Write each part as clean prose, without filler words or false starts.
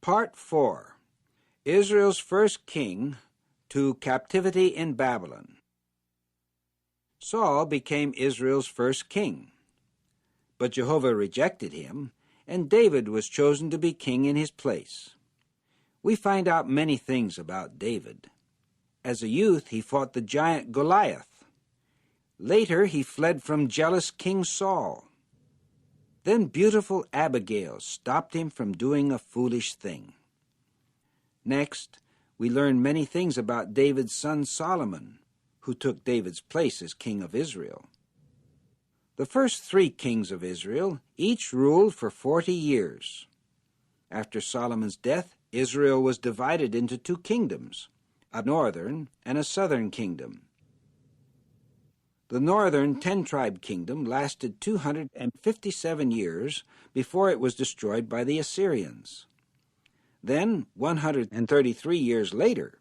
Part 4. Israel's first king to captivity in Babylon. Saul became Israel's first king, but Jehovah rejected him, and David was chosen to be king in his place. We find out many things about David. As a youth, he fought the giant Goliath. Later, he fled from jealous King Saul. Then beautiful Abigail stopped him from doing a foolish thing. Next, we learn many things about David's son Solomon, who took David's place as king of Israel. The first 3 kings of Israel each ruled for 40 years. After Solomon's death, Israel was divided into 2 kingdoms, a northern and a southern kingdom. The northern 10-tribe kingdom lasted 257 years before it was destroyed by the Assyrians. Then, 133 years later,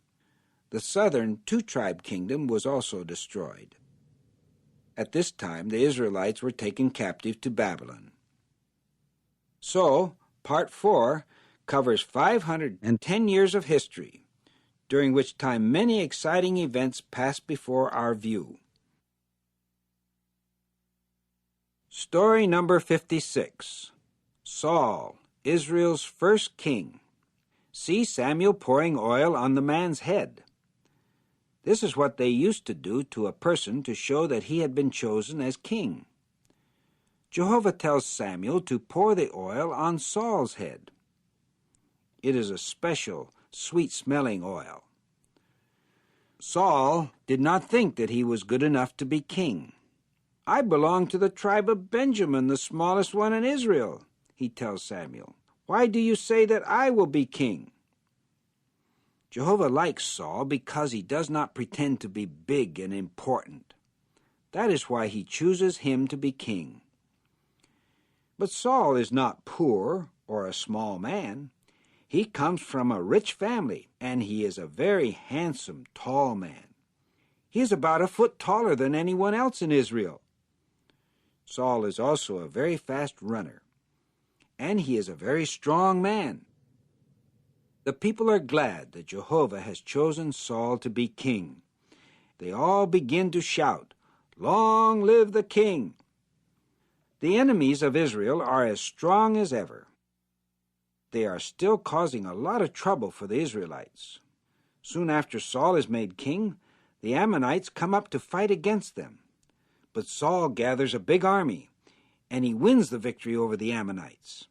the southern 2-tribe kingdom was also destroyed. At this time, the Israelites were taken captive to Babylon. So, Part 4 covers 510 years of history, during which time many exciting events passed before our view. Story number 56. Saul, Israel's first king. See Samuel pouring oil on the man's head. This is what they used to do to a person to show that he had been chosen as king. Jehovah tells Samuel to pour the oil on Saul's head. It is a special, sweet-smelling oil. Saul did not think that he was good enough to be king. "I belong to the tribe of Benjamin, the smallest one in Israel," he tells Samuel. "Why do you say that I will be king?" Jehovah likes Saul because he does not pretend to be big and important. That is why he chooses him to be king. But Saul is not poor or a small man. He comes from a rich family, and he is a very handsome, tall man. He is about a foot taller than anyone else in Israel. Saul is also a very fast runner, and he is a very strong man. The people are glad that Jehovah has chosen Saul to be king. They all begin to shout, "Long live the king!" The enemies of Israel are as strong as ever. They are still causing a lot of trouble for the Israelites. Soon after Saul is made king, the Ammonites come up to fight against them. But Saul gathers a big army, and he wins the victory over the Ammonites.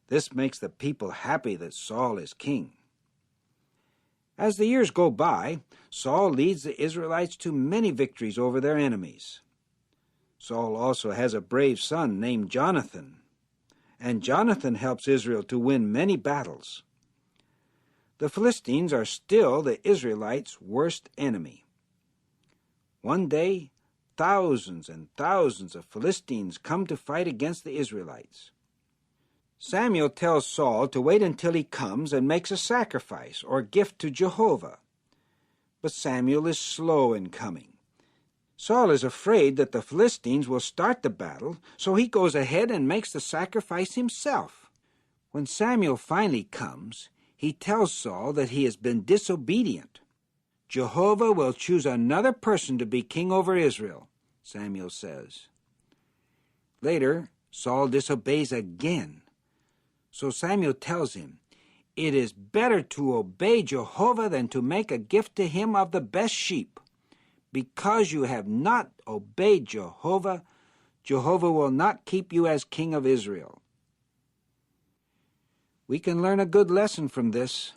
This makes the people happy that Saul is king. As the years go by, Saul leads the Israelites to many victories over their enemies. Saul also has a brave son named Jonathan, and Jonathan helps Israel to win many battles. The Philistines are still the Israelites' worst enemy. One day, thousands and thousands of Philistines come to fight against the Israelites. Samuel tells Saul to wait until he comes and makes a sacrifice or gift to Jehovah. But Samuel is slow in coming. Saul is afraid that the Philistines will start the battle, so he goes ahead and makes the sacrifice himself. When Samuel finally comes, he tells Saul that he has been disobedient. Jehovah will choose another person to be king over Israel, Samuel says. Later, Saul disobeys again. So Samuel tells him, "It is better to obey Jehovah than to make a gift to him of the best sheep. Because you have not obeyed Jehovah, Jehovah will not keep you as king of Israel." We can learn a good lesson from this.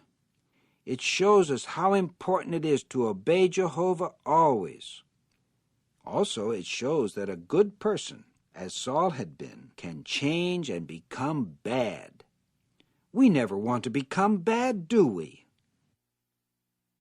It shows us how important it is to obey Jehovah always. Also, it shows that a good person, as Saul had been, can change and become bad. We never want to become bad, do we?